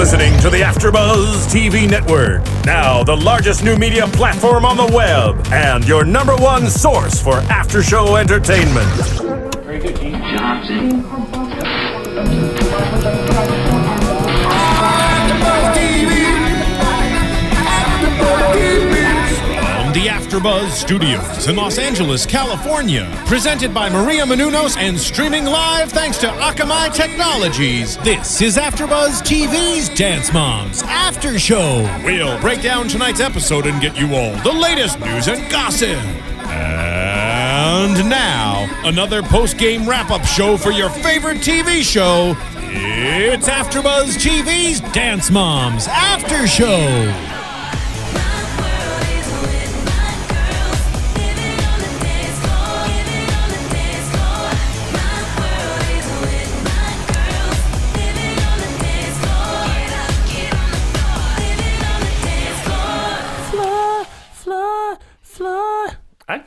listening to the AFTERBUZZ TV network. Now, the largest new media platform on the web and your number one source for after-show entertainment. Very good, Gene. Johnson. From the AFTERBUZZ Studios in Los Angeles, California, presented by Maria Menounos and streaming live thanks to Akamai Technologies. This is AFTERBUZZ TV's Dance Moms After Show. We'll break down tonight's episode and get you all the latest news and gossip. And now, another post-game wrap-up show for your favorite TV show. It's AFTERBUZZ TV's Dance Moms After Show.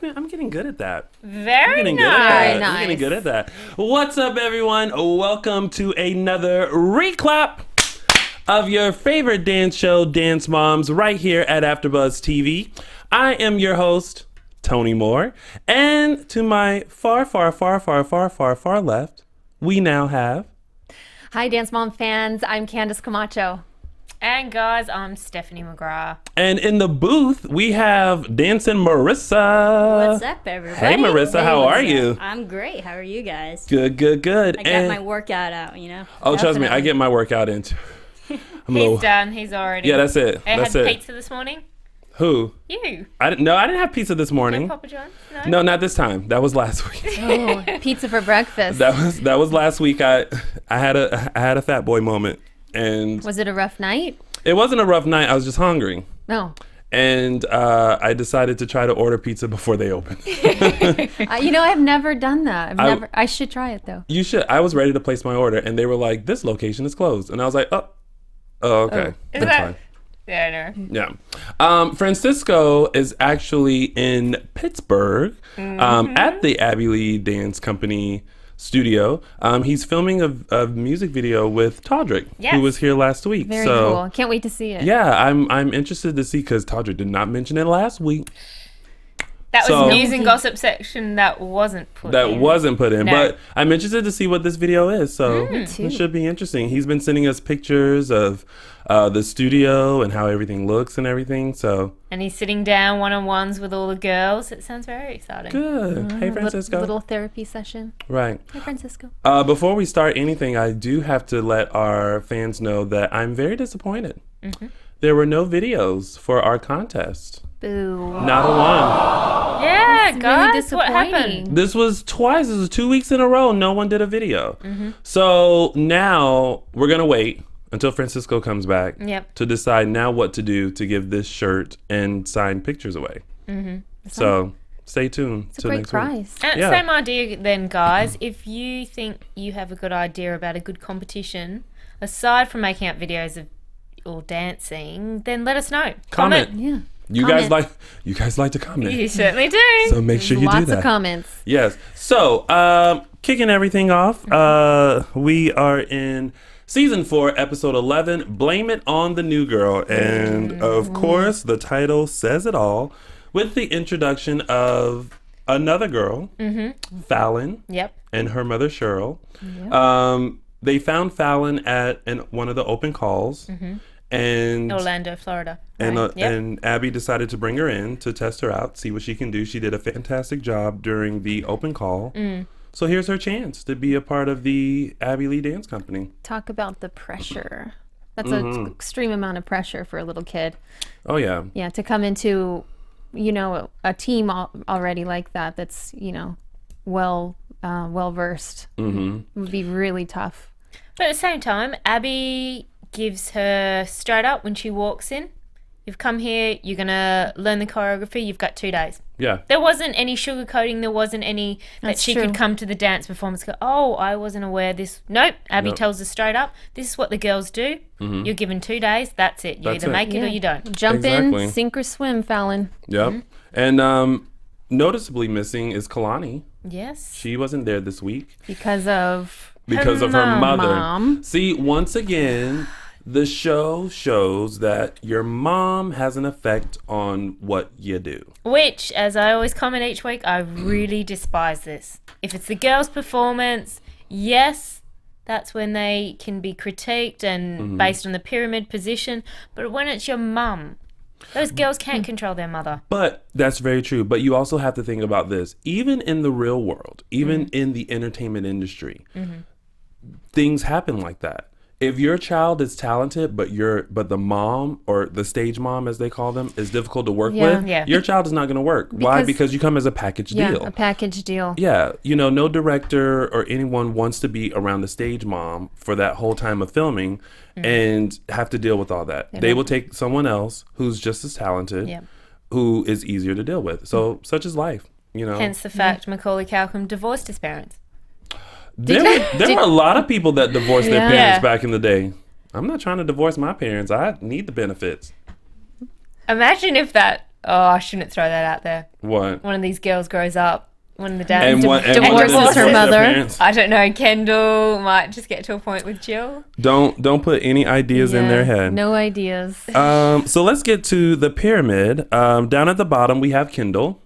I'm getting good at that. Very nice. I'm getting good at that. What's up, everyone? Welcome to another reclap of your favorite dance show, Dance Moms, right here at AFTERBUZZ TV. I am your host, Tony Moore, and to my far left, we now have... Hi, Dance Mom fans. I'm Candice Camacho. And guys, I'm Stephanie McGrath. And in the booth, we have Dancing Marissa. What's up, everybody? Hey, Marissa, how are you? I'm great. How are you guys? Good. I got my workout out, you know? Oh, trust me, I get my workout in too. He's done. He's already. Yeah, that's it. I had pizza this morning. Who? You. I didn't have pizza this morning. No Papa John? No, not this time. That was last week. Oh, pizza for breakfast. That was last week. I had a fat boy moment. And was it a rough night? It wasn't a rough night. I was just hungry. No. And I decided to try to order pizza before they opened. I've never done that. I should try it though. You should. I was ready to place my order, and they were like, "This location is closed," and I was like, "Oh, okay, that's fine." Yeah, I know. Yeah. Francisco is actually in Pittsburgh at the Abby Lee Dance Company studio. He's filming a music video with Todrick, who was here last week. Very cool. Can't wait to see it. Yeah, I'm interested to see because Todrick did not mention it last week. That was news and gossip section that wasn't put in. No. But I'm interested to see what this video is. So it should be interesting. He's been sending us pictures of the studio and how everything looks and evering. And he's sitting down one-on-ones with all the girls. It sounds very exciting. Good. Hey, Francisco. Little therapy session. Right. Hey, Francisco. Before we start anything, I do have to let our fans know that I'm very disappointed. Mm-hmm. There were no videos for our contest. Boo. Not a one. Yeah, It's guys, really what happened? This was twice. This was 2 weeks in a row. No one did a video. Mm-hmm. So now we're going to wait until Francisco comes back to decide now what to do to give this shirt and signed pictures away. Mm-hmm. So stay tuned. It's a great prize. And same idea then, guys. If you think you have a good idea about a good competition, aside from making up videos of or dancing, then let us know. Comment. Yeah. You guys like to comment. You certainly do. So make sure you do that. Lots of comments. Yes. So, kicking everything off, we are in Season 4, Episode 11, Blame It on the New Girl. And, of course, the title says it all with the introduction of another girl, Fallon, and her mother, Cheryl. Yep. They found Fallon at one of the open calls. And Orlando, Florida. And Abby decided to bring her in to test her out, see what she can do. She did a fantastic job during the open call. So here's her chance to be a part of the Abby Lee Dance Company. Talk about the pressure. That's an extreme amount of pressure for a little kid. Oh, yeah. Yeah, to come into, a team already like that that's, well versed would be really tough. But at the same time, Abby gives her straight up when she walks in. You've come here, you're going to learn the choreography, you've got 2 days. Yeah. There wasn't any sugarcoating, there wasn't any that she could come to the dance performance and go, oh, I wasn't aware this. Nope. Abby tells us straight up, this is what the girls do. You're given 2 days, that's it. You either make it or you don't. Jump in, sink or swim, Fallon. Yep. And noticeably missing is Kalani. Yes. She wasn't there this week. Because of her mother. See, once again, The show shows that your mom has an effect on what you do. Which, as I always comment each week, I really despise this. If it's the girl's performance, yes, that's when they can be critiqued and based on the pyramid position. But when it's your mum, those girls can't control their mother. But that's very true. But you also have to think about this. Even in the real world, even in the entertainment industry, things happen like that. If your child is talented, but the mom or the stage mom, as they call them, is difficult to work with, your child is not going to work. Why? Because you come as a package deal. Yeah, a package deal. Yeah. No director or anyone wants to be around the stage mom for that whole time of filming and have to deal with all that. They will take someone else who's just as talented, who is easier to deal with. So such is life, Hence the fact Macaulay Culkin divorced his parents. There were a lot of people that divorced their parents back in the day. I'm not trying to divorce my parents. I need the benefits. Imagine if that... Oh, I shouldn't throw that out there. What? One of these girls grows up. One of the dads divorces her mother. I don't know. Kendall might just get to a point with Jill. Don't put any ideas in their head. No ideas. So let's get to the pyramid. Down at the bottom, we have Kendall.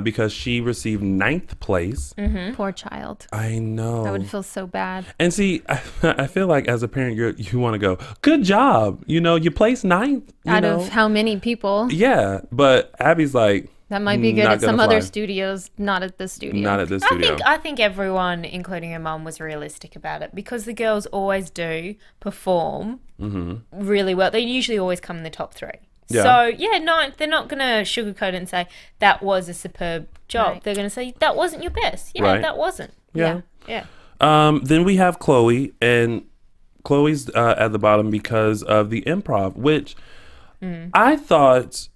Because she received 9th place. Poor child. I know. I would feel so bad. And see, I feel like as a parent, you want to go, good job. You placed 9th. Out of how many people? Yeah, but Abby's like, that might be good at some other studios, not at this studio. Not at this studio. I think everyone, including her mum, was realistic about it because the girls always do perform really well. They usually always come in the top 3. Yeah. So, they're not going to sugarcoat it and say, that was a superb job. Right. They're going to say, that wasn't your best. Yeah, Right. that wasn't. Yeah. Yeah. Then we have Chloe, and Chloe's at the bottom because of the improv, which I thought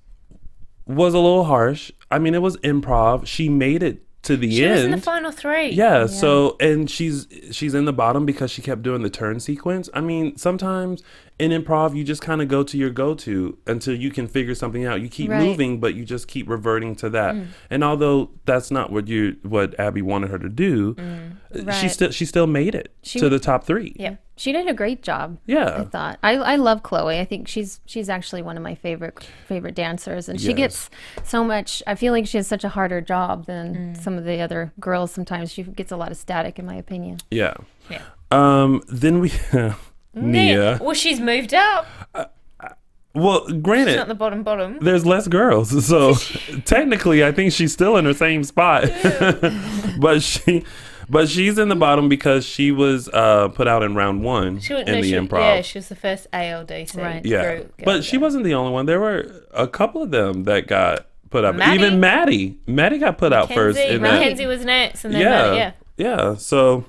was a little harsh. I mean, it was improv. She made it to the end. She was in the final 3. Yeah, so, and she's in the bottom because she kept doing the turn sequence. I mean, sometimes in improv, you just kind of go to your go-to until you can figure something out. You keep moving, but you just keep reverting to that. And although that's not what Abby wanted her to do, she still made it to the top 3. Yeah. She did a great job. Yeah. I thought. I love Chloe. I think she's actually one of my favorite dancers, and she gets so much. I feel like she has such a harder job than some of the other girls. Sometimes she gets a lot of static, in my opinion. Yeah. Yeah. Then we have Nia. Well, she's moved up. Well, granted, She's not the bottom. there's less girls, so technically, I think she's still in her same spot. But she's in the bottom because she was put out in round 1 in the improv. Yeah, she was the first ALDC. Right. Yeah, but she wasn't the only one. There were a couple of them that got put up. Maddie. Even Maddie got put out first. Mackenzie was next, and then Maddie, Yeah. So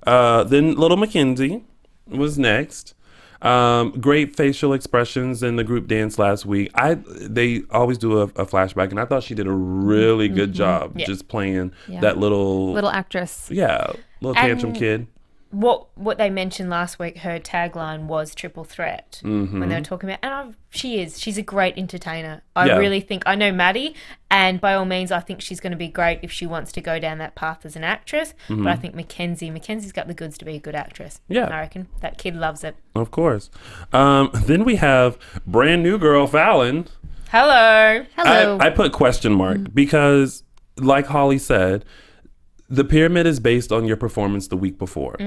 then little Mackenzie was next. Great facial expressions in the group dance last week. They always do a flashback, and I thought she did a really good job just playing that little actress. Yeah, little tantrum kid. What they mentioned last week, her tagline was triple threat when they were talking about, and she's a great entertainer. I really think, I know Maddie, and by all means, I think she's going to be great if she wants to go down that path as an actress. But I think Mackenzie's got the goods to be a good actress. Yeah, I reckon that kid loves it. Of course. Then we have brand new girl Fallon. Hello. I put question mark because, like Holly said, the pyramid is based on your performance the week before.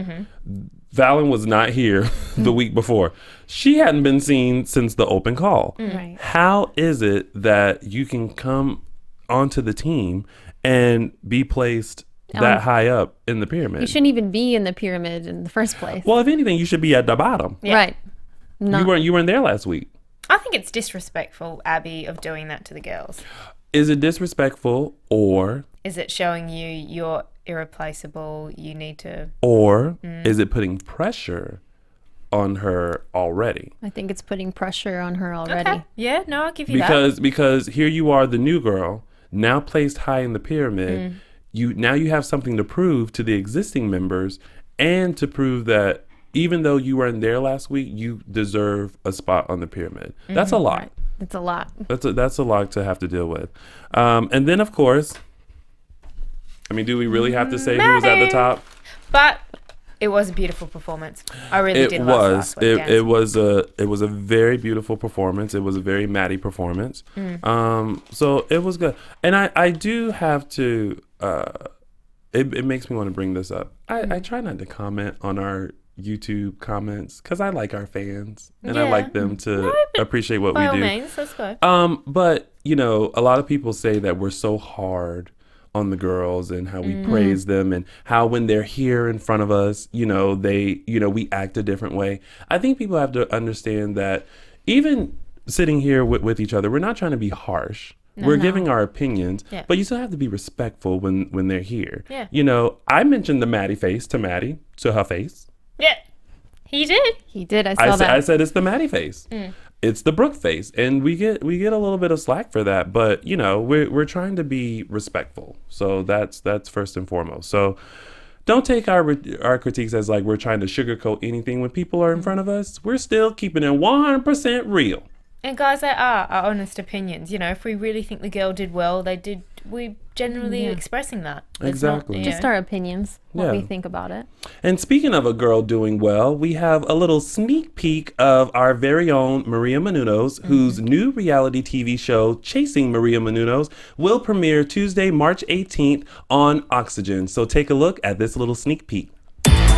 Fallon was not here the week before. She hadn't been seen since the open call. Right. How is it that you can come onto the team and be placed that high up in the pyramid? You shouldn't even be in the pyramid in the first place. Well, if anything, you should be at the bottom. Yeah. Right. You weren't there last week. I think it's disrespectful, Abby, of doing that to the girls. Is it disrespectful, or is it showing you're irreplaceable, you need to... Or is it putting pressure on her already? I think it's putting pressure on her already. Okay. Yeah, no, I'll give you that. Because here you are, the new girl, now placed high in the pyramid. You have something to prove to the existing members, and to prove that even though you weren't there last week, you deserve a spot on the pyramid. That's a lot. Right. It's a lot. That's a lot to have to deal with. And then, of course, I mean, do we really have to say who was at the top? But It was a beautiful performance. I really did love last week. It was a very beautiful performance. It was a very Maddie performance. So it was good. And I do have to. It makes me want to bring this up. I try not to comment on our YouTube comments because I like our fans and I like them to appreciate what we do. By all means, let's go. But you know, a lot of people say that we're so hard on the girls and how we praise them and how when they're here in front of us, you know, we act a different way. I think people have to understand that even sitting here with each other, we're not trying to be harsh. We're giving our opinions, but you still have to be respectful when they're here. Yeah. You know, I mentioned the Maddie face to Maddie, to her face. Yeah, he did. He did. I saw that. I said it's the Maddie face. It's the Brooke face, and we get a little bit of slack for that. But you know, we're trying to be respectful, so that's first and foremost. So don't take our critiques as like we're trying to sugarcoat anything. When people are in front of us, we're still keeping it 100% real. And guys, they are our honest opinions. You know, if we really think the girl did well, we generally expressing that. Exactly. Just our opinions, what we think about it. And speaking of a girl doing well, we have a little sneak peek of our very own Maria Menounos, whose new reality TV show, Chasing Maria Menounos, will premiere Tuesday, March 18th on Oxygen. So take a look at this little sneak peek.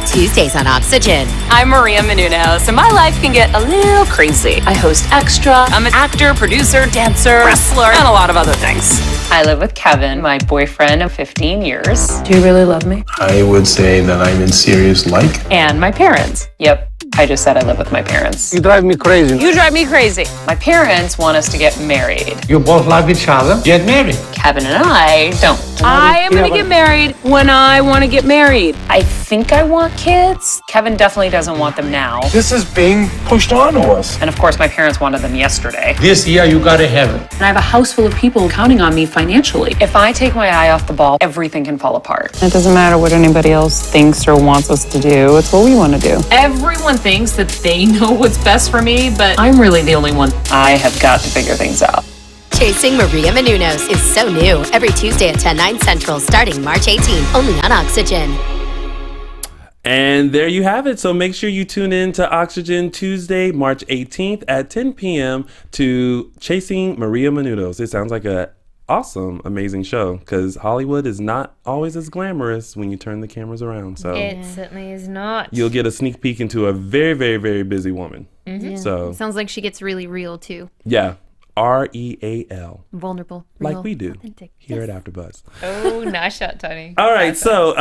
Tuesdays on Oxygen. I'm Maria Menounos, and my life can get a little crazy. I host Extra. I'm an actor, producer, dancer, wrestler, and a lot of other things. I live with Kevin, my boyfriend of 15 years. Do you really love me? I would say that I'm in serious like. And my parents. Yep, I just said I live with my parents. You drive me crazy. You drive me crazy. My parents want us to get married. You both love each other. Get married. Kevin and I don't. I am going to get married when I want to get married. I think I want kids. Kevin definitely doesn't want them now. This is being pushed onto us. And of course, my parents wanted them yesterday. This year, you gotta have it. And I have a house full of people counting on me financially. If I take my eye off the ball, everything can fall apart. It doesn't matter what anybody else thinks or wants us to do. It's what we want to do. Everyone thinks that they know what's best for me, but I'm really the only one. I have got to figure things out. Chasing Maria Menounos is so new. Every Tuesday at 10, 9 Central, starting March 18th, only on Oxygen. And there you have it. So make sure you tune in to Oxygen Tuesday, March 18th at 10 p.m. to Chasing Maria Menounos. It sounds like a awesome, amazing show because Hollywood is not always as glamorous when you turn the cameras around. So it certainly is not. You'll get a sneak peek into a very, very, very busy woman. Yeah. So sounds like she gets really real too. Yeah. REAL. Vulnerable. Like we do authentic. here at AFTERBUZZ. Oh, nice shot, Tony. All right, so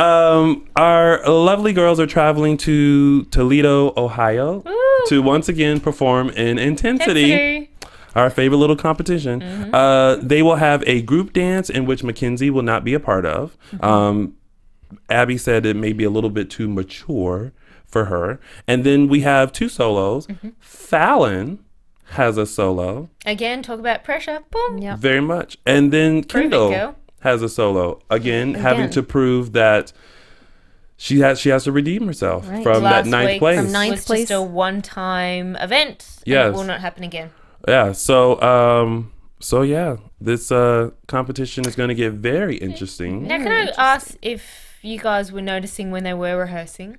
our lovely girls are traveling to Toledo, Ohio to once again perform in Intensity. Our favorite little competition. They will have a group dance in which Mackenzie will not be a part of. Abby said it may be a little bit too mature for her. And then we have two solos. Fallon has a solo. Again, talk about pressure. Boom. Yep. Very much. And then Kendall has a solo. Again, having to prove that she has to redeem herself from that ninth place. From ninth place. Just a one-time event. Yes. And it will not happen again. Yeah. So yeah, this competition is going to get very interesting. Now, can I ask if you guys were noticing when they were rehearsing,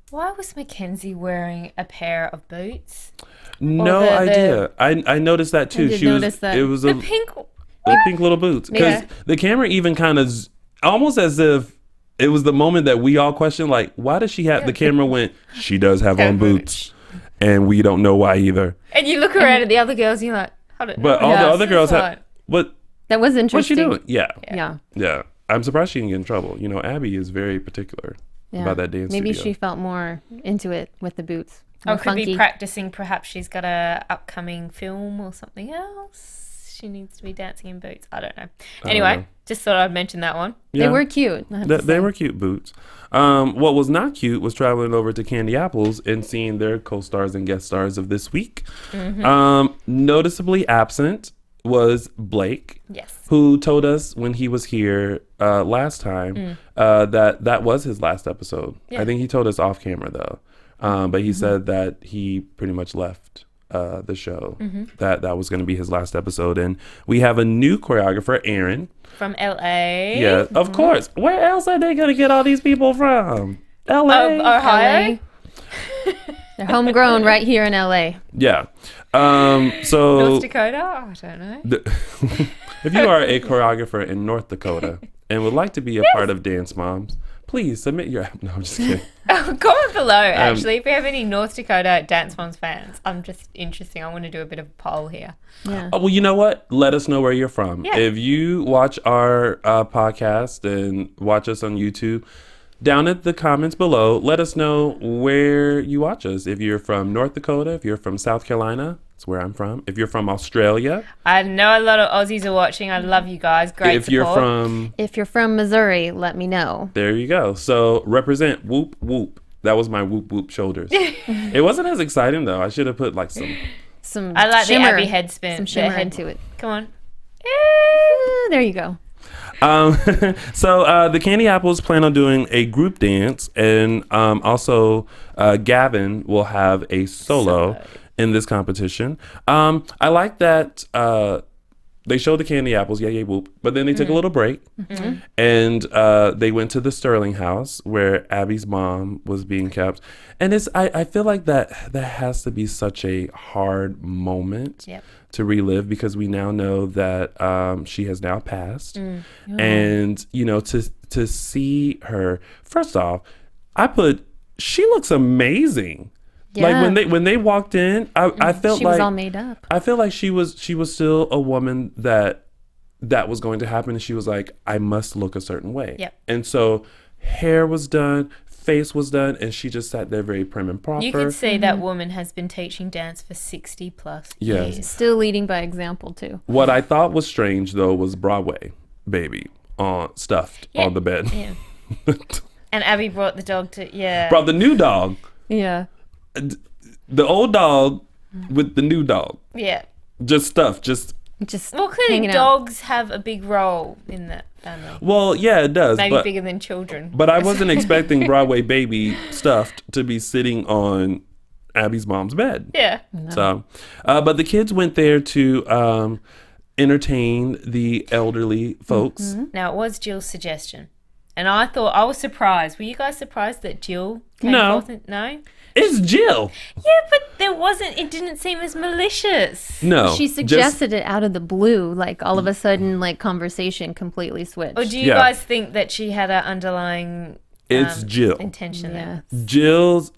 why was Mackenzie wearing a pair of boots? No idea. I noticed that too. It was the pink little boots because the camera even kind of almost as if it was the moment that we all questioned, like, why does she have? The camera went, she does have on boots, and we don't know why either. And you look around at the other girls, and you're like, hold it. But all the other girls have what? That was interesting. What's she doing? Yeah. I'm surprised she didn't get in trouble. You know, Abby is very particular about that dance. Maybe studio. she felt more into it with the boots. Or could be practicing. Perhaps she's got a upcoming film or something else. She needs to be dancing in boots. I don't know. Anyway, just thought I'd mention that one. Yeah. They were cute. They were cute boots. What was not cute was traveling over to Candy Apples and seeing their co-stars and guest stars of this week. Noticeably absent was Blake, who told us when he was here last time that was his last episode. I think he told us off camera though. But he said that he pretty much left the show, that was going to be his last episode. And we have a new choreographer, Aaron. From LA. Yeah, of course. Where else are they going to get all these people from? LA. Ohio. They're homegrown right here in LA. Yeah. So North Dakota? I don't know. If you are a choreographer in North Dakota and would like to be a part of Dance Moms, please submit your... No, I'm just kidding. Comment below, actually, if we have any North Dakota Dance Moms fans. I'm just interested. I want to do a bit of a poll here. Yeah. Oh, well, you know what? Let us know where you're from. Yeah. If you watch our podcast and watch us on YouTube, down at the comments below, let us know where you watch us. If you're from North Dakota, if you're from South Carolina, that's where I'm from. If you're from Australia. I know a lot of Aussies are watching. I love you guys. Great If support. If you're from Missouri, let me know. There you go. So represent. Whoop, whoop. That was my whoop, whoop shoulders. It wasn't as exciting, though. I should have put like some I like shimmer, the Abby head spin. some shimmer head into it. Come on. There you go. So the Candy Apples plan on doing a group dance, and also Gavin will have a solo in this competition. I like that they showed the Candy Apples, yay, yay, whoop, but then they took a little break, and they went to the Sterling house where Abby's mom was being kept. And I feel like that has to be such a hard moment to relive, because we now know that she has now passed. And, you know, to see her, first off, she looks amazing. Yeah. Like when they walked in, I felt she was all made up. I feel like she was still a woman that was going to happen, and she was like, I must look a certain way. Yep. And so hair was done, face was done, and she just sat there very prim and proper. You could see that woman has been teaching dance for 60 plus years. Still leading by example too. What I thought was strange though was Broadway baby stuffed on the bed. Yeah. And Abby brought the dog to Brought the new dog. Yeah. The old dog with the new dog. Yeah. Just stuffed. Well, clearly dogs have a big role in that family. Well, yeah, it does. Maybe bigger than children. But I wasn't expecting Broadway baby stuffed to be sitting on Abby's mom's bed. Yeah. No. So, but the kids went there to entertain the elderly folks. Now, it was Jill's suggestion. And I was surprised. Were you guys surprised that Jill came No. forth? No? It's Jill. Yeah, but it didn't seem as malicious. No. She suggested it out of the blue, like all of a sudden, like conversation completely switched. Or do you guys think that she had an underlying It's Jill. intention there? Jill's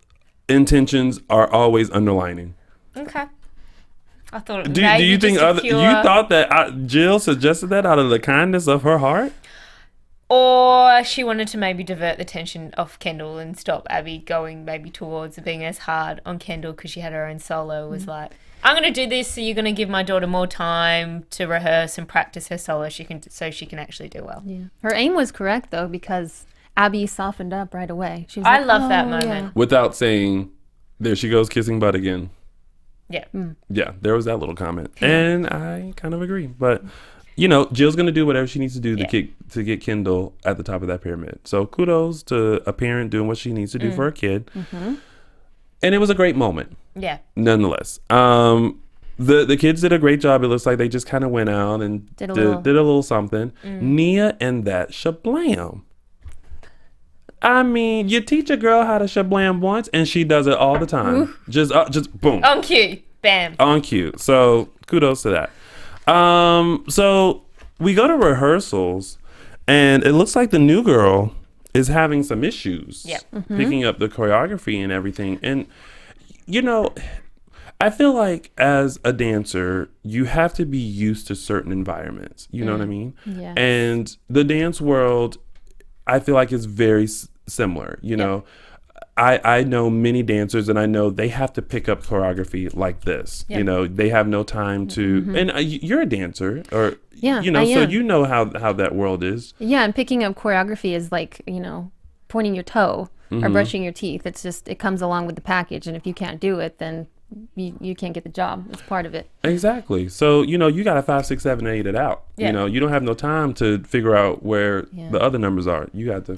intentions are always underlining. Okay. I thought it Do you think you thought that Jill suggested that out of the kindness of her heart? Or she wanted to maybe divert the tension off Kendall and stop Abby going maybe towards being as hard on Kendall because she had her own solo. It was like, I'm going to do this, so you're going to give my daughter more time to rehearse and practice her solo so she can actually do well. Yeah. Her aim was correct, though, because Abby softened up right away. She was I like, love that "Oh, moment. yeah." Without saying, there she goes kissing butt again. Yeah. Yeah, there was that little comment. And I kind of agree. But, you know, Jill's going to do whatever she needs to do to get Kendall at the top of that pyramid. So kudos to a parent doing what she needs to do for her kid. And it was a great moment. Yeah. Nonetheless. The kids did a great job. It looks like they just kind of went out and did a little something. Nia and that shablam. I mean, you teach a girl how to shablam once, and she does it all the time. Just boom. On cue. Bam. On cue. So kudos to that. So we go to rehearsals, and it looks like the new girl is having some issues picking up the choreography and everything. And, you know, I feel like as a dancer, you have to be used to certain environments. You know what I mean? Yes. And the dance world, I feel like, is very similar. You know, I know many dancers, and I know they have to pick up choreography like this. You know, they have no time to, and you're a dancer, or, you know, so you know how that world is. Yeah, and picking up choreography is like, you know, pointing your toe or brushing your teeth. It's just, it comes along with the package, and if you can't do it, then you can't get the job. It's part of it. Exactly. So, you know, you got to 5, 6, 7, 8 it out. You know, you don't have no time to figure out where the other numbers are. You got to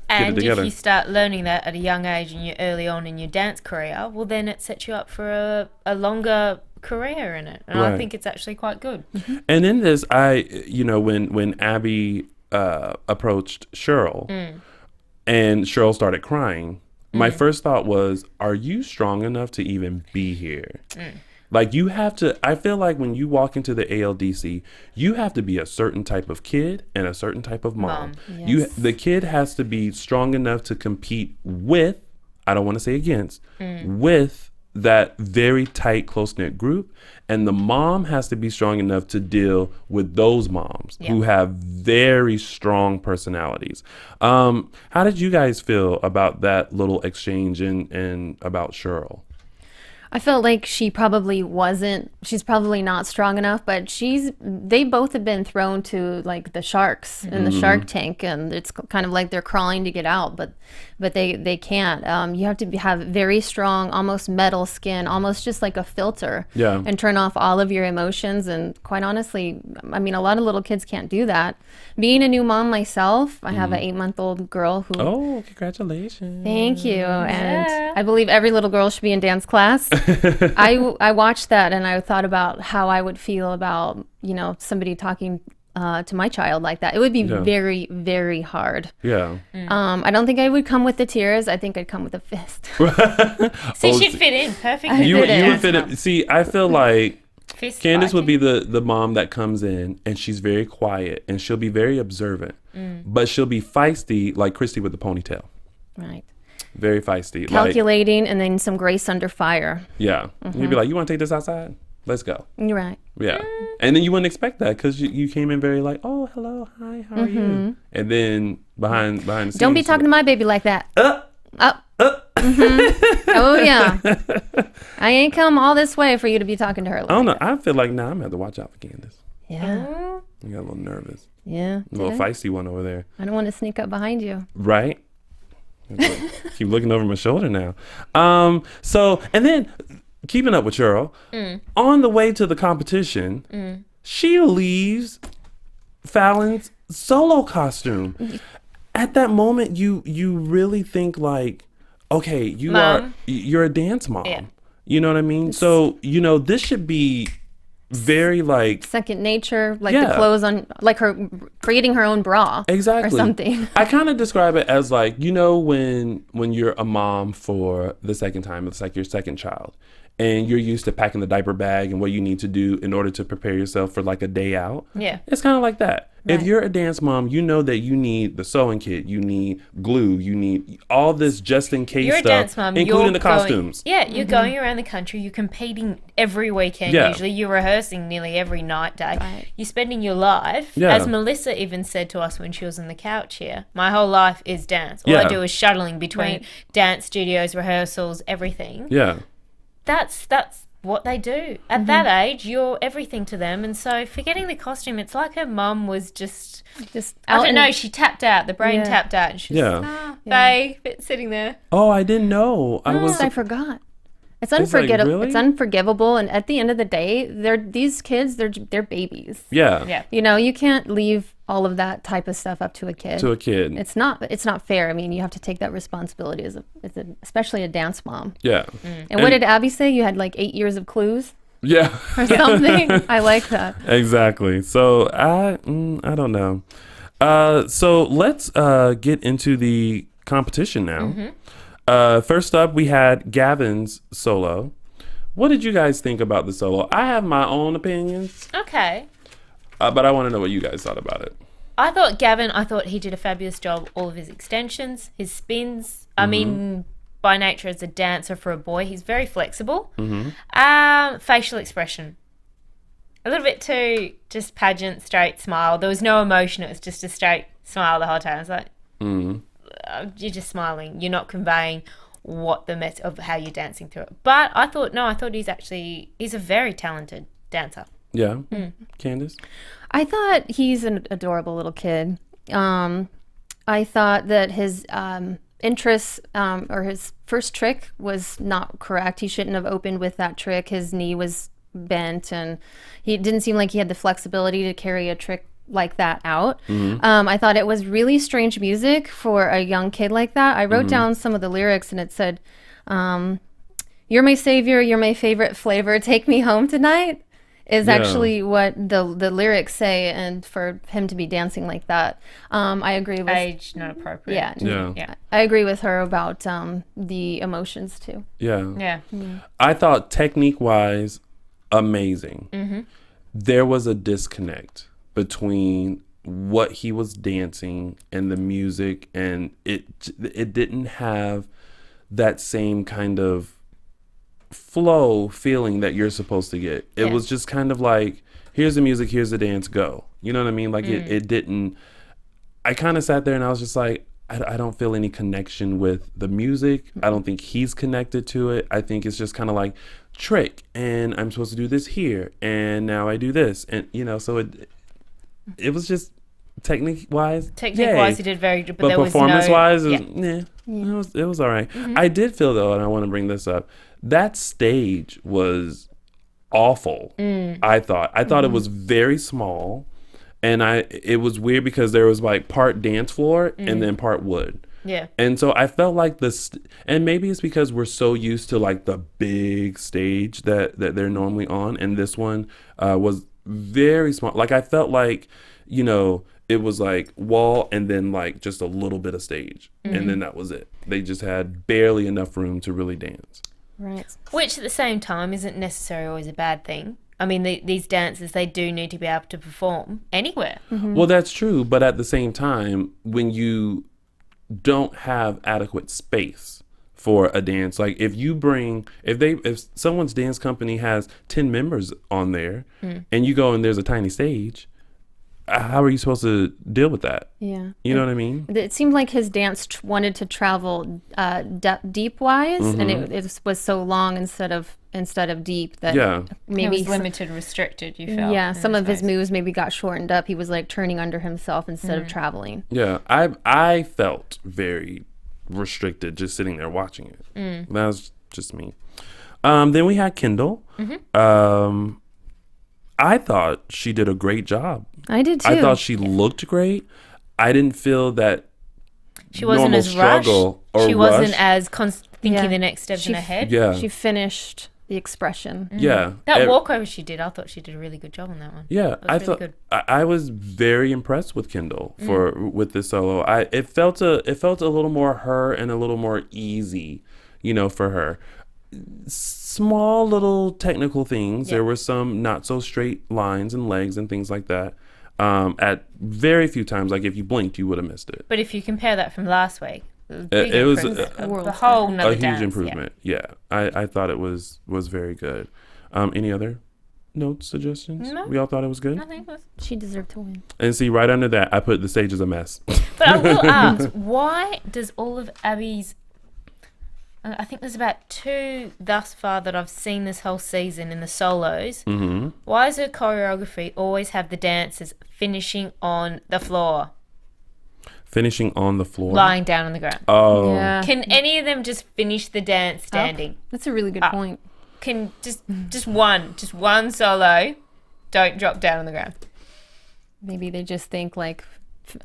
get it together. If you start learning that at a young age and you're early on in your dance career, well, then it sets you up for a longer career in it. And I think it's actually quite good. And in this, you know, when Abby approached Cheryl, and Cheryl started crying, my first thought was, are you strong enough to even be here? Like, you have to, I feel like when you walk into the ALDC, you have to be a certain type of kid and a certain type of mom. Yes. The kid has to be strong enough to compete with, I don't want to say against, with that very tight, close-knit group. And the mom has to be strong enough to deal with those moms who have very strong personalities. How did you guys feel about that little exchange and about Cheryl? I felt like she's probably not strong enough, but they both have been thrown to like the sharks in the shark tank, and it's kind of like they're crawling to get out, but they can't. You have to have very strong, almost metal skin, almost just like a filter, and turn off all of your emotions. And quite honestly, I mean, a lot of little kids can't do that. Being a new mom myself, I have an 8-month-old girl who... Oh, congratulations. Thank you. And I believe every little girl should be in dance class. I watched that and I thought about how I would feel about, somebody talking to my child like that. It would be very, very hard. Yeah. I don't think I would come with the tears. I think I'd come with a fist. So she'd fit in perfectly. You would fit in. See, I feel like Fist Candice fighting. would be the mom that comes in and she's very quiet and she'll be very observant, but she'll be feisty like Christy with the ponytail. Right. Very feisty. Calculating and then some grace under fire. Yeah. You'd be like, you want to take this outside? Let's go. You're right. Yeah. And then you wouldn't expect that because you came in very like, oh, hello, hi, how are you? And then behind the scenes. Don't be talking to my baby like that. Oh, yeah. I ain't come all this way for you to be talking to her like I don't know. that. I feel like now I'm going to have to watch out for Candice. Yeah. I got a little nervous. Yeah. A little feisty one over there. I don't want to sneak up behind you. Right? Keep looking over my shoulder now. So, and then keeping up with Cheryl, on the way to the competition, she leaves Fallon's solo costume. At that moment, you really think like, okay, you're a dance mom. Yeah. You know what I mean? So, this should be very like second nature, like the clothes on, like her creating her own bra, exactly, or something. I kind of describe it as like, when you're a mom for the second time, it's like your second child, and you're used to packing the diaper bag and what you need to do in order to prepare yourself for like a day out. Yeah, it's kind of like that. Right. If you're a dance mom, you know that you need the sewing kit, you need glue, you need all this just in case you're stuff, a dance mom, including the costumes. You're going around the country, you're competing every weekend, usually you're rehearsing nearly every night day. Right. You're spending your life, as Melissa even said to us when she was on the couch here, my whole life is dance. All I do is shuttling between dance studios, rehearsals, everything. Yeah. That's what they do. At that age, you're everything to them. And so forgetting the costume, it's like her mum was just I don't know, she tapped out. The brain tapped out. And she was babe, it's sitting there. Oh, I didn't know. I forgot. It's unforgettable. Really? It's unforgivable. And at the end of the day, these kids, they're babies. Yeah. You can't leave all of that type of stuff up to a kid. It's not fair. I mean, you have to take that responsibility especially a dance mom. Yeah. And what did Abby say? You had like 8 years of clues? Yeah. Or something. I like that. Exactly. So I don't know. So let's get into the competition now. First up, we had Gavin's solo. What did you guys think about the solo? I have my own opinions. Okay. But I want to know what you guys thought about it. I thought he did a fabulous job. All of his extensions, his spins. I mean, by nature as a dancer for a boy, he's very flexible. Facial expression. A little bit too just pageant, straight smile. There was no emotion. It was just a straight smile the whole time. I was like, you're just smiling. You're not conveying what the message of how you're dancing through it. But I thought he's a very talented dancer. Yeah. Candice? I thought he's an adorable little kid. I thought that his interests or his first trick was not correct. He shouldn't have opened with that trick. His knee was bent and he didn't seem like he had the flexibility to carry a trick like that out. I thought it was really strange music for a young kid like that. I wrote down some of the lyrics and it said, you're my savior, you're my favorite flavor, take me home tonight. is actually what the lyrics say, and for him to be dancing like that, I agree with age not appropriate. Yeah. I agree with her about the emotions too. Yeah. I thought technique wise, amazing. There was a disconnect between what he was dancing and the music, and it didn't have that same kind of flow feeling that you're supposed to get. It was just kind of like, here's the music, here's the dance, go. You know what I mean? Like it didn't. I kind of sat there and I was just like, I don't feel any connection with the music. I don't think he's connected to it. I think it's just kind of like trick, and I'm supposed to do this here, and now I do this, and so it was just technique wise he did very good, but there performance wise was it was all right. I did feel though, and I want to bring this up, that stage was awful. I thought it was very small, and it was weird because there was like part dance floor and then part wood. And so I felt like and maybe it's because we're so used to like the big stage that they're normally on, and this one was very small. Like I felt like, it was like wall and then like just a little bit of stage, and then that was it. They just had barely enough room to really dance. Right. Which at the same time isn't necessarily always a bad thing. I mean, these dancers, they do need to be able to perform anywhere. Well, that's true. But at the same time, when you don't have adequate space for a dance, like if someone's dance company has 10 members on there and you go and there's a tiny stage, how are you supposed to deal with that? Yeah. You know what I mean? It seemed like his dance wanted to travel deep wise, and it was so long instead of deep that maybe it was limited, restricted, you felt. Yeah, some of his moves maybe got shortened up. He was like turning under himself instead of traveling. Yeah, I felt very restricted just sitting there watching it. That was just me. Then we had Kendall. I thought she did a great job. I did too. I thought she looked great. I didn't feel that she wasn't as rushed. She wasn't as thinking the next steps in her head. Yeah. She finished the expression. Yeah. That walkover she did, I thought she did a really good job on that one. Yeah. I thought good. I was very impressed with Kendall with this solo. It felt a little more her and a little more easy, for her. Small little technical things. There were some not so straight lines and legs and things like that. At very few times, like if you blinked, you would have missed it. But if you compare that from last week, it was a whole nother huge improvement. Yeah. I thought it was very good. Any other notes, suggestions? No. We all thought it was good? I think it was. She deserved to win. And see, right under that, I put the stage is a mess. But I will ask, why does all of Abby's, I think there's about 2 thus far that I've seen this whole season in the solos. Why does her choreography always have the dancers finishing on the floor? Finishing on the floor? Lying down on the ground. Oh. Yeah. Can any of them just finish the dance standing? That's a really good point. Can just one solo, don't drop down on the ground. Maybe they just think like,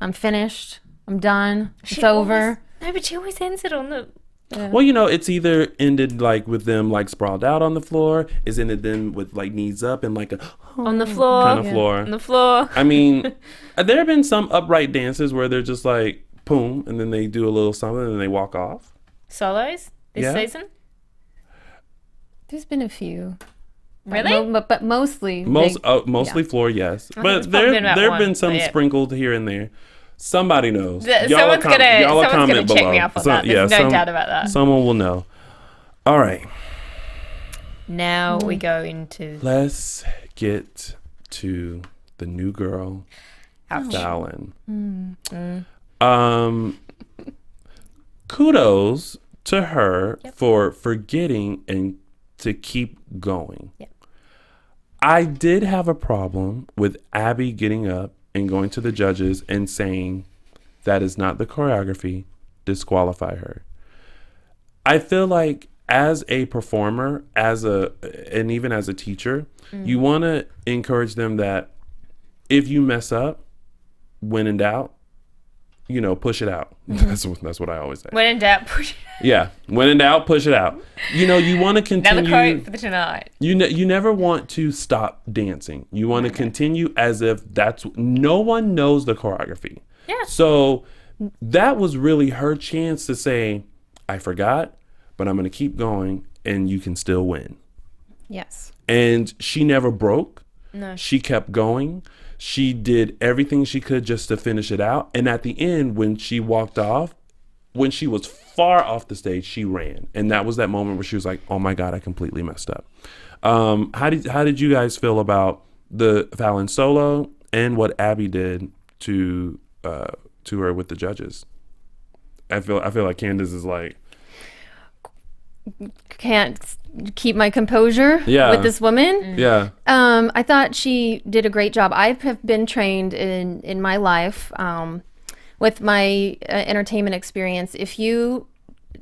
I'm finished, I'm done, it's over. But she always ends it on the... Yeah. Well, it's either ended like with them like sprawled out on the floor, is ended then with like knees up and like a on the floor kind of floor. On the floor. I mean, there have been some upright dances where they're just like boom, and then they do a little something and then they walk off. Solos this season? There's been a few. Really? But mostly mostly floor, yes. But there have been some sprinkled here and there. Somebody knows. Someone's gonna check me up on that. There's no doubt about that. Someone will know. All right. Now we go into... Let's get to the new girl, Fallon. Kudos to her for forgetting and to keep going. Yep. I did have a problem with Abby getting up and going to the judges and saying, that is not the choreography, disqualify her. I feel like as a performer, and even as a teacher, you want to encourage them that if you mess up, when in doubt, push it out. That's what I always say. When in doubt, push it out. Yeah, when in doubt, push it out. You want to continue. Another quote for tonight. You never want to stop dancing. You want to continue as if no one knows the choreography. Yeah. So that was really her chance to say, I forgot, but I'm going to keep going and you can still win. Yes. And she never broke. No. She kept going. She did everything she could just to finish it out. And at the end, when she walked off, when she was far off the stage, she ran. And that was that moment where she was like, oh my God, I completely messed up. How did you guys feel about the Fallon solo and what Abby did to her with the judges? I feel like Candice is like, can't keep my composure with this woman. Yeah. I thought she did a great job. I have been trained in my life with my entertainment experience. If you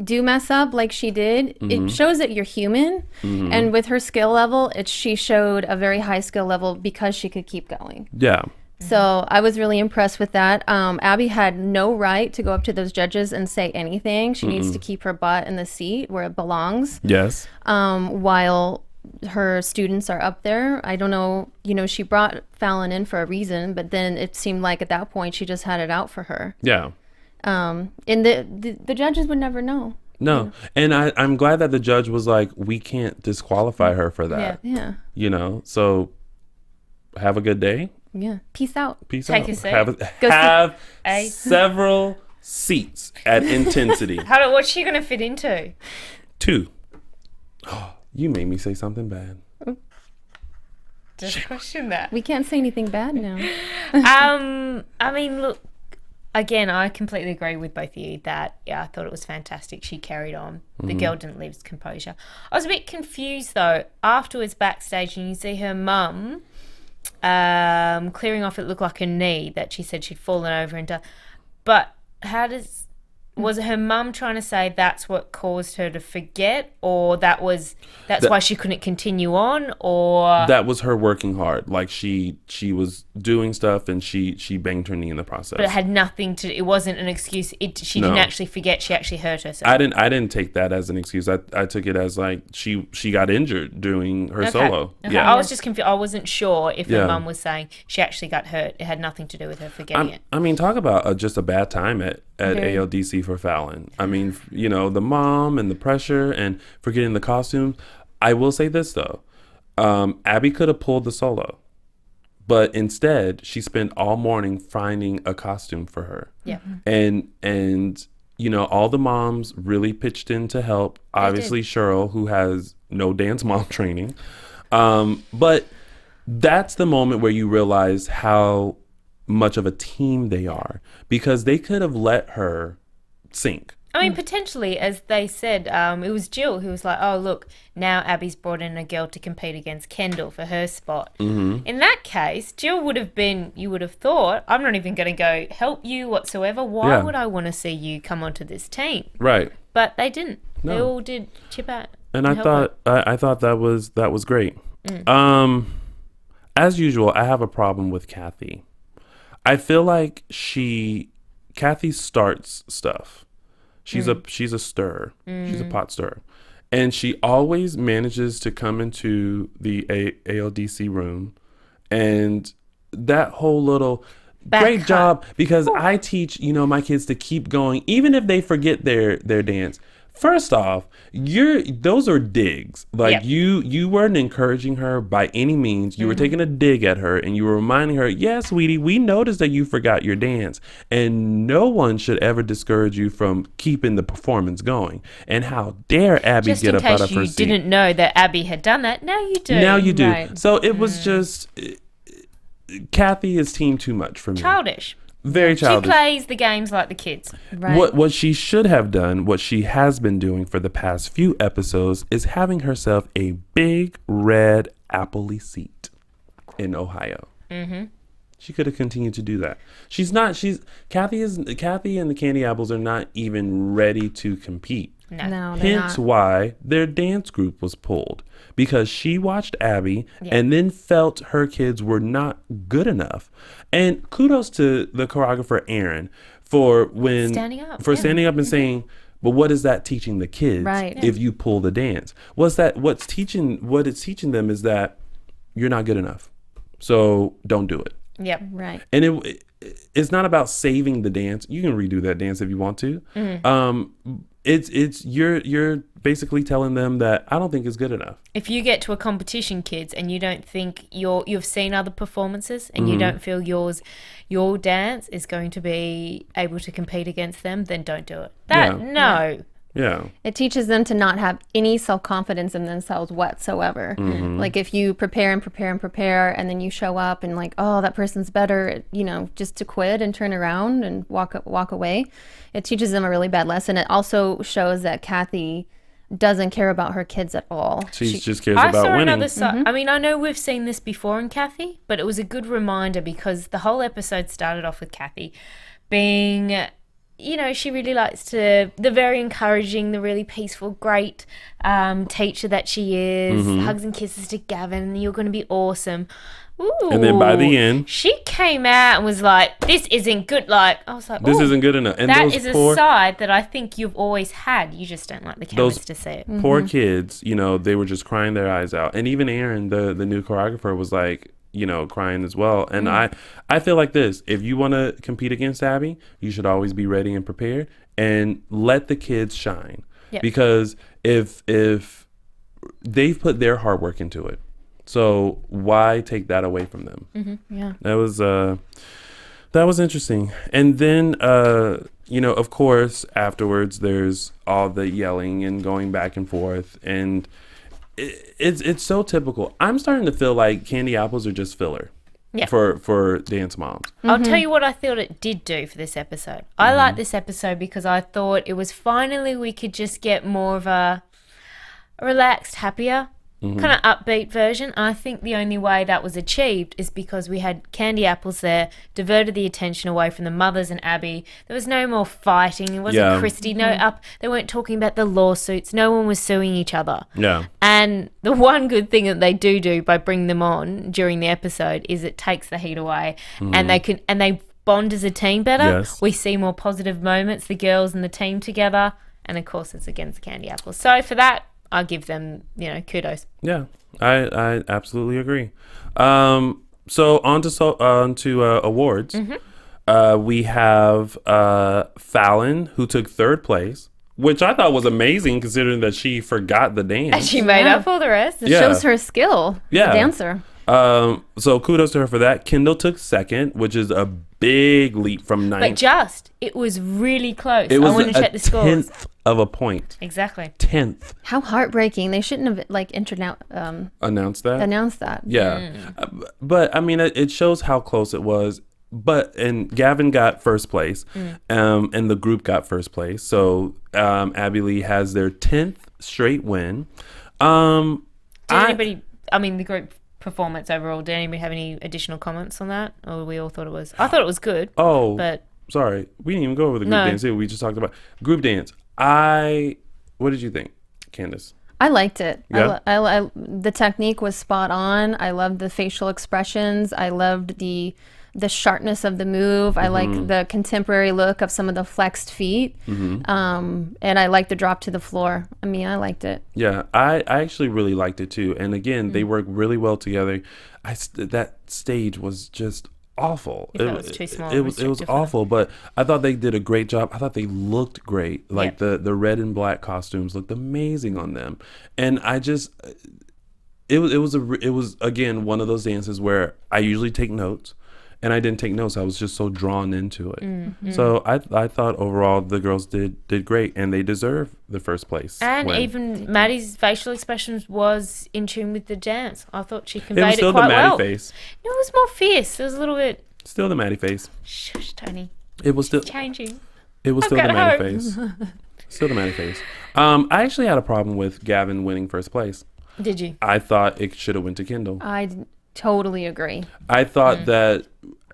do mess up like she did, it shows that you're human. And with her skill level, she showed a very high skill level because she could keep going. Yeah. So I was really impressed with that. Abby had no right to go up to those judges and say anything. She needs to keep her butt in the seat where it belongs. Yes. While her students are up there. I don't know, she brought Fallon in for a reason, but then it seemed like at that point she just had it out for her. Yeah. And the judges would never know. No. And I'm glad that the judge was like, we can't disqualify her for that. Yeah. So have a good day. Yeah. Peace out. Take a seat. Have several seats at Intensity. What's she going to fit into? 2. Oh, you made me say something bad. Just question that. We can't say anything bad now. I mean, look, again, I completely agree with both of you that, I thought it was fantastic. She carried on. The girl didn't lose composure. I was a bit confused, though, afterwards backstage, and you see her mum clearing off, it looked like her knee that she said she'd fallen over and done. But was it her mum trying to say that's what caused her to forget, or that's why she couldn't continue on, or that was her working hard, like she was doing stuff and she banged her knee in the process, but it had nothing to, it wasn't an excuse, she didn't actually forget, she actually hurt herself. I didn't take that as an excuse. I took it as like she got injured doing her solo. Okay. I was just confused. I wasn't sure if her mum was saying she actually got hurt, it had nothing to do with her forgetting it. I mean, talk about just a bad time at ALDC for Fallon. I mean, the mom and the pressure and forgetting the costumes. I will say this though, Abby could have pulled the solo, but instead she spent all morning finding a costume for her. Yeah. And all the moms really pitched in to help. Obviously Cheryl, who has no dance mom training, but that's the moment where you realize how much of a team they are, because they could have let her sink. I mean, potentially, as they said, it was Jill who was like, oh, look, now Abby's brought in a girl to compete against Kendall for her spot. In that case, Jill would have been, you would have thought, I'm not even going to go help you whatsoever. Why would I want to see you come onto this team? Right. But they didn't. No. They all did chip out. And I thought that was great. As usual, I have a problem with Cathy. I feel like Cathy starts stuff. She's a stirrer. She's a pot stirrer. And she always manages to come into the ALDC room, and that whole little great job, because I teach, my kids to keep going even if they forget their dance. First off, those are digs. Like you weren't encouraging her by any means. You were taking a dig at her, and you were reminding her, "Yeah, sweetie, we noticed that you forgot your dance, and no one should ever discourage you from keeping the performance going." And how dare Abby get up out of her seat? Just in case you didn't know that Abby had done that, now you do. Now you do. Right. So it was just Cathy is team too much for me. Childish. Very childish. She plays the games like the kids. Right. What she should have done, what she has been doing for the past few episodes, is having herself a big red appley seat in Ohio. She could have continued to do that. Cathy and the Candy Apples are not even ready to compete. No, Hence why their dance group was pulled, because she watched Abby and then felt her kids were not good enough. And kudos to the choreographer Aaron for when standing up and saying, but what is that teaching the kids if you pull the dance? What it's teaching them is that you're not good enough. So don't do it. Yep. Right. And it's not about saving the dance. You can redo that dance if you want to. It's you're basically telling them that I don't think it's good enough. If you get to a competition, kids, and you don't think you've seen other performances and you don't feel your dance is going to be able to compete against them, then don't do it. Yeah. It teaches them to not have any self-confidence in themselves whatsoever. Like if you prepare and then you show up and like, oh, that person's better, just to quit and turn around and walk away. It teaches them a really bad lesson. It also shows that Cathy doesn't care about her kids at all. She just cares about winning. Another side. I mean, I know we've seen this before in Cathy, but it was a good reminder because the whole episode started off with Cathy being... she really likes the very encouraging, the really peaceful, great teacher that she is. Hugs and kisses to Gavin. You're going to be awesome. Ooh. And then by the end, she came out and was like, "This isn't good." Like I was like, "This isn't good enough." And that is a side that I think you've always had. You just don't like the cameras to see it. Poor kids, they were just crying their eyes out. And even Aaron, the new choreographer, was like, crying as well. And I feel like this: if you want to compete against Abby, you should always be ready and prepared, and let the kids shine. Yep. Because if they've put their hard work into it, so why take that away from them? Yeah, that was interesting. And then of course afterwards there's all the yelling and going back and forth, and it's so typical. I'm starting to feel like candy apples are just filler for Dance Moms. I'll tell you what I thought it did do for this episode. I like this episode because I thought it was finally we could just get more of a relaxed, happier, kind of upbeat version. I think the only way that was achieved is because we had candy apples there, diverted the attention away from the mothers and Abby. There was no more fighting. It wasn't Christy. They weren't talking about the lawsuits. No one was suing each other. Yeah. And the one good thing that they do by bringing them on during the episode is it takes the heat away, and they bond as a team better. Yes. We see more positive moments, the girls and the team together, and of course it's against candy apples. So for that, I'll give them, kudos. Yeah, I absolutely agree. So on to awards. We have Fallon, who took third place, which I thought was amazing considering that she forgot the dance. And she made up all the rest. It shows her skill as a dancer. So kudos to her for that. Kendall took second, which is a big leap from ninth. But it was really close. I want to check the scores. 10th of a point. Exactly. 10th. How heartbreaking. They shouldn't have announced that. Yeah. But I mean, it shows how close it was. And Gavin got first place, and the group got first place. So Abby Lee has their 10th straight win. The group performance overall, did anybody have any additional comments on that, or we all thought it was? I thought it was good. But sorry, we didn't even go over the group dance. We just talked about group dance. What did you think, Candice? I liked it. Yeah? The technique was spot on. I loved the facial expressions. I loved the sharpness of the move. I like the contemporary look of some of the flexed feet. And I like the drop to the floor. I mean, I liked it. Yeah, I actually really liked it too. And again, they work really well together. That stage was just awful. It was too small. It was awful, but I thought they did a great job. I thought they looked great. Like the red and black costumes looked amazing on them. And I just it was again one of those dances where I usually take notes. And I didn't take notes. I was just so drawn into it. So I thought overall the girls did great, and they deserve the first place. And win. Even Maddie's facial expressions was in tune with the dance. I thought she conveyed it was still it quite the Maddie well. Face. No, it was more fierce. It was a little bit. Still the Maddie Face. Shush, Tony. It was still changing. It was still the Maddie Face. Still the Maddie Face. I actually had a problem with Gavin winning first place. Did you? I thought it should have went to Kendall. I totally agree. I thought that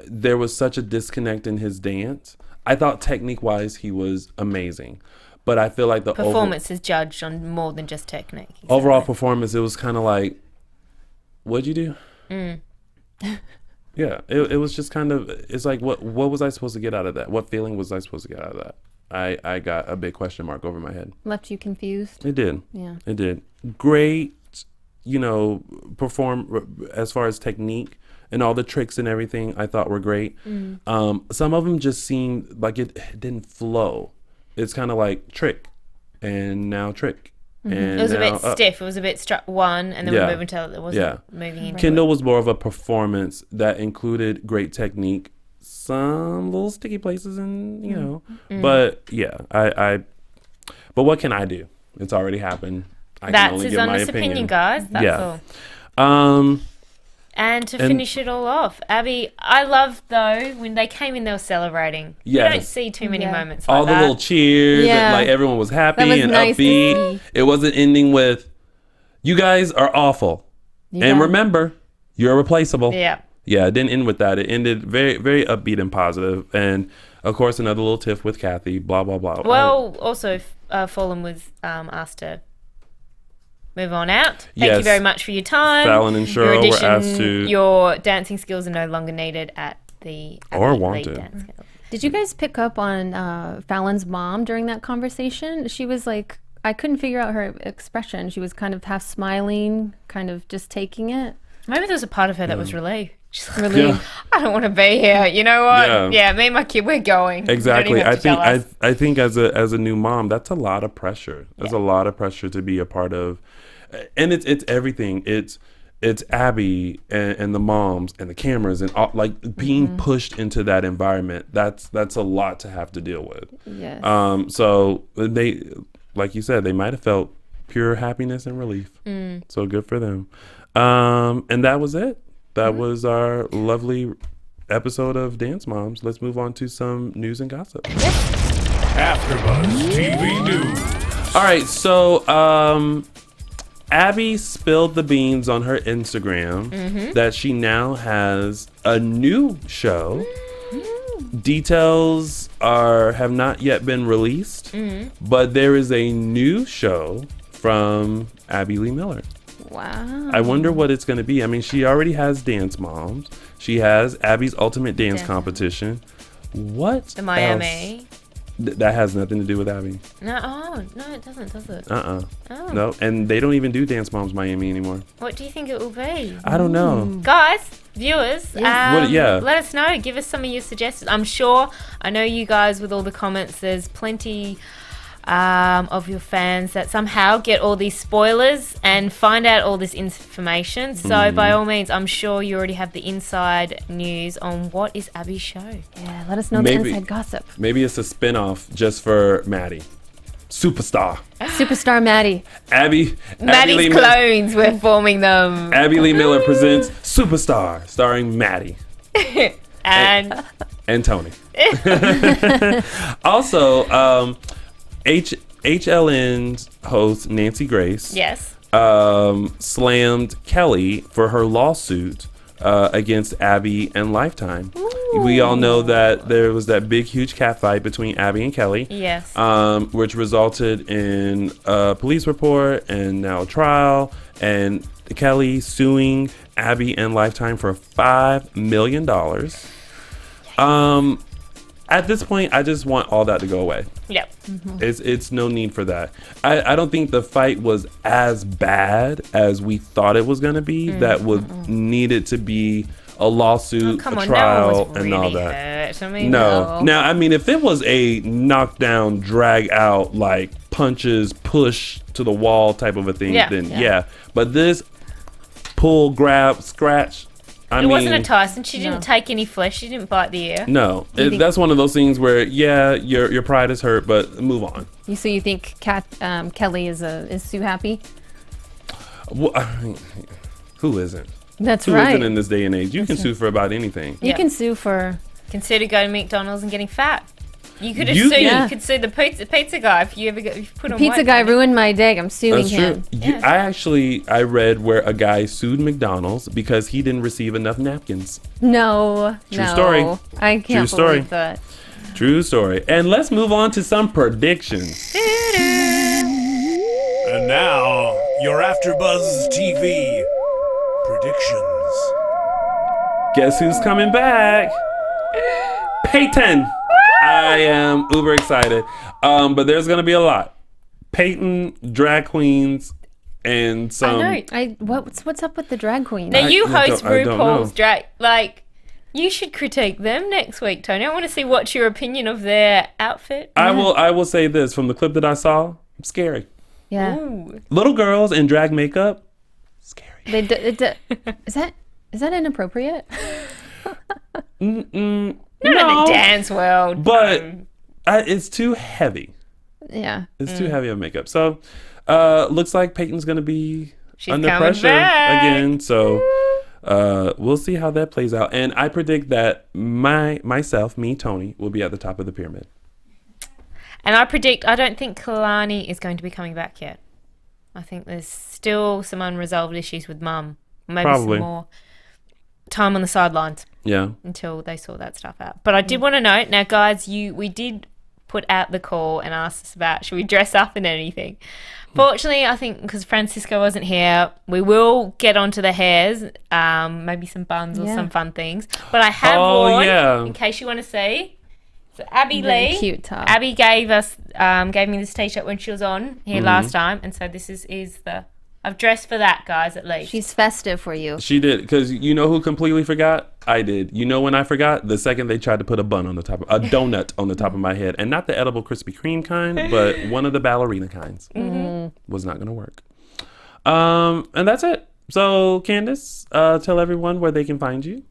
there was such a disconnect in his dance. I thought technique-wise he was amazing, but I feel like the performance is judged on more than just technique. Exactly. Overall performance, it was kind of like, what'd you do? Yeah, it was just kind of, it's like, what was I supposed to get out of that? What feeling was I supposed to get out of that? I got a big question mark over my head. Left you confused? It did. Yeah. It did. Great, perform as far as technique and all the tricks and everything I thought were great. Some of them just seemed like it didn't flow. It's kind of like trick and now trick. And it was now, a bit stiff. It was a bit one, and then we moved until it wasn't moving into Kendall was more of a performance that included great technique, some little sticky places, and but yeah, but what can I do? It's already happened. That's his honest opinion, guys. That's all. And to finish it all off, Abby, I love though when they came in, they were celebrating. Yes. You don't see too many moments like all that. the little cheers, and like everyone was happy and upbeat. It wasn't ending with, "You guys are awful," and remember, you're replaceable. Yeah. Yeah, it didn't end with that. It ended very, very upbeat and positive. And of course, another little tiff with Cathy. Blah blah blah. Well, also, Fallon was asked to move on out. Thank you very much for your time. Fallon and Cheryl were asked to. Your dancing skills are no longer needed at the or wanted. Did you guys pick up on Fallon's mom during that conversation? She was like, I couldn't figure out her expression. She was kind of half smiling, kind of just taking it. Maybe there was a part of her that was relieved. She's like, relieved. I don't want to be here. You know what? Yeah, me and my kid, we're going. Exactly. I think as a new mom, that's a lot of pressure. There's a lot of pressure to be a part of. And it's everything. It's Abby and the moms and the cameras and all, like being pushed into that environment. That's a lot to have to deal with. Yes. So they, like you said, they might have felt pure happiness and relief. So good for them. And that was it. That was our lovely episode of Dance Moms. Let's move on to some news and gossip. AfterBuzz TV News. All right, so Abby spilled the beans on her Instagram that she now has a new show. Details have not yet been released, but there is a new show from Abby Lee Miller. Wow. I wonder what it's going to be. I mean, she already has Dance Moms. She has Abby's Ultimate Dance Competition. What? The Miami. That has nothing to do with Abby. No, it doesn't, does it? Oh. No, and they don't even do Dance Moms Miami anymore. What do you think it will be? I don't know. Guys, viewers, let us know. Give us some of your suggestions. I know you guys with all the comments, there's plenty of your fans that somehow get all these spoilers and find out all this information. So by all means, I'm sure you already have the inside news on what is Abby's show. Yeah, let us know the inside gossip. Maybe it's a spinoff just for Maddie. Superstar Maddie. Maddie's clones, we're forming them. Abby Lee Miller presents Superstar, starring Maddie. and Tony. Also, HLN's host Nancy Grace slammed Kelly for her lawsuit against Abby and Lifetime. Ooh. We all know that there was that big, huge cat fight between Abby and Kelly. Yes. Which resulted in a police report and now a trial, and Kelly suing Abby and Lifetime for $5 million. At this point, I just want all that to go away. Yep. It's no need for that. I don't think the fight was as bad as we thought it was going to be. That would need it to be a lawsuit, a trial, and all that. Hurt. I mean, no. Now, I mean, if it was a knockdown, drag out, like punches, push to the wall type of a thing, then yeah. But this pull, grab, scratch. It wasn't a Tyson. She didn't take any flesh. She didn't bite the ear. No, that's one of those things where your pride is hurt, but move on. So you think Kelly is Sue happy? Well, I mean, who isn't? That's right. Who isn't in this day and age? You can sue for about anything. You can sue for. Consider going to McDonald's and getting fat. You could have sued. You could sue the pizza guy if you put on. Pizza guy ruined my day. I'm suing him. True. I read where a guy sued McDonald's because he didn't receive enough napkins. No. True story. I can't believe that. True story. And let's move on to some predictions. And now your AfterBuzz TV predictions. Guess who's coming back? Peyton. I am uber excited. But there's gonna be a lot. Peyton, drag queens, and some. I know. What's up with the drag queens? Now you host RuPaul's drag. Like, you should critique them next week, Tony. I want to see what's your opinion of their outfit. I will say this from the clip that I saw. Scary. Yeah. Ooh. Little girls in drag makeup. Scary. Is that inappropriate? Not in the dance world. But it's too heavy. Yeah. It's too heavy of makeup. So looks like Peyton's going to be She's under pressure again. So we'll see how that plays out. And I predict that me, Tony, will be at the top of the pyramid. And I don't think Kalani is going to be coming back yet. I think there's still some unresolved issues with Mum. Maybe Probably. some more time on the sidelines. Yeah. Until they sort that stuff out. But I did want to note, now guys, we did put out the call and asked us about, should we dress up in anything? Fortunately, I think because Francisco wasn't here, we will get onto the hairs, maybe some buns or some fun things. But I have worn, in case you want to see. So Abby Really Lee, cute top. Abby gave me this t-shirt when she was on here last time, and so this is the. I've dressed for that, guys. At least she's festive for you. She did, because you know who completely forgot? I did. You know when I forgot? The second they tried to put a donut on the top of my head, and not the edible Krispy Kreme kind, but one of the ballerina kinds. Was not going to work. And that's it. So Candice, tell everyone where they can find you.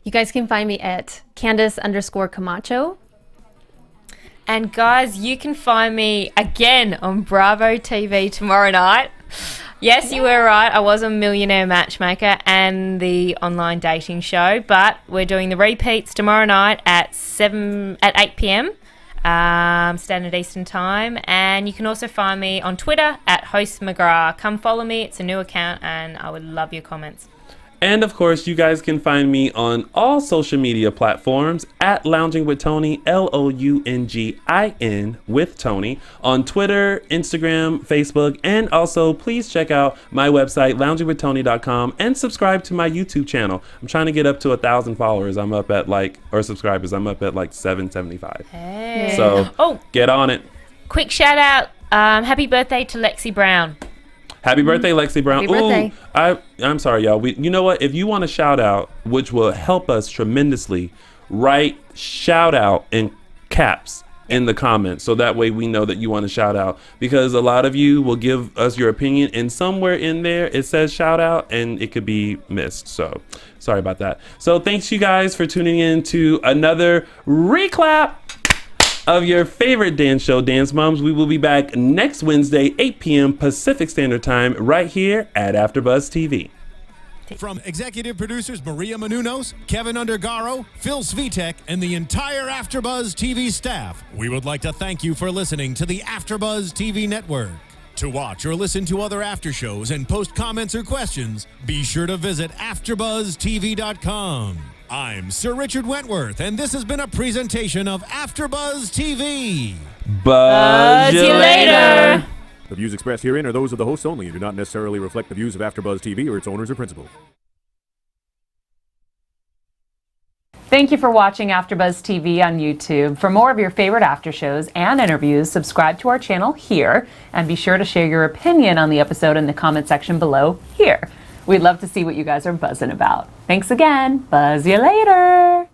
You guys can find me at Candice_Camacho. And guys, you can find me again on Bravo TV tomorrow night. Yes, you were right. I was a Millionaire Matchmaker and the online dating show, but we're doing the repeats tomorrow night at 8 p.m. Standard Eastern Time. And you can also find me on Twitter at host McGrath. Come follow me. It's a new account, and I would love your comments. And of course, you guys can find me on all social media platforms at Lounging with Tony, LOUNGIN with Tony, on Twitter, Instagram, Facebook, and also please check out my website, loungingwithtony.com, and subscribe to my YouTube channel. I'm trying to get up to 1,000 followers. I'm up at subscribers. I'm up at 775. Hey. So get on it. Quick shout out. Happy birthday to Lexi Brown. Happy birthday, Lexi Brown. Happy birthday. I'm sorry, y'all. You know what? If you want a shout out, which will help us tremendously, write shout out in caps in the comments. So that way we know that you want to shout out. Because a lot of you will give us your opinion, and somewhere in there it says shout out, and it could be missed. So sorry about that. So thanks you guys for tuning in to another reclap of your favorite dance show, Dance Moms. We will be back next Wednesday, 8 p.m. Pacific Standard Time, right here at AfterBuzz TV. From executive producers Maria Menounos, Kevin Undergaro, Phil Svitek, and the entire AfterBuzz TV staff, we would like to thank you for listening to the AfterBuzz TV network. To watch or listen to other after shows and post comments or questions, be sure to visit AfterBuzzTV.com. I'm Sir Richard Wentworth, and this has been a presentation of AfterBuzz TV. Buzz you later. The views expressed herein are those of the hosts only and do not necessarily reflect the views of AfterBuzz TV or its owners or principals. Thank you for watching AfterBuzz TV on YouTube. For more of your favorite after shows and interviews, subscribe to our channel here, and be sure to share your opinion on the episode in the comment section below here. We'd love to see what you guys are buzzing about. Thanks again. Buzz you later.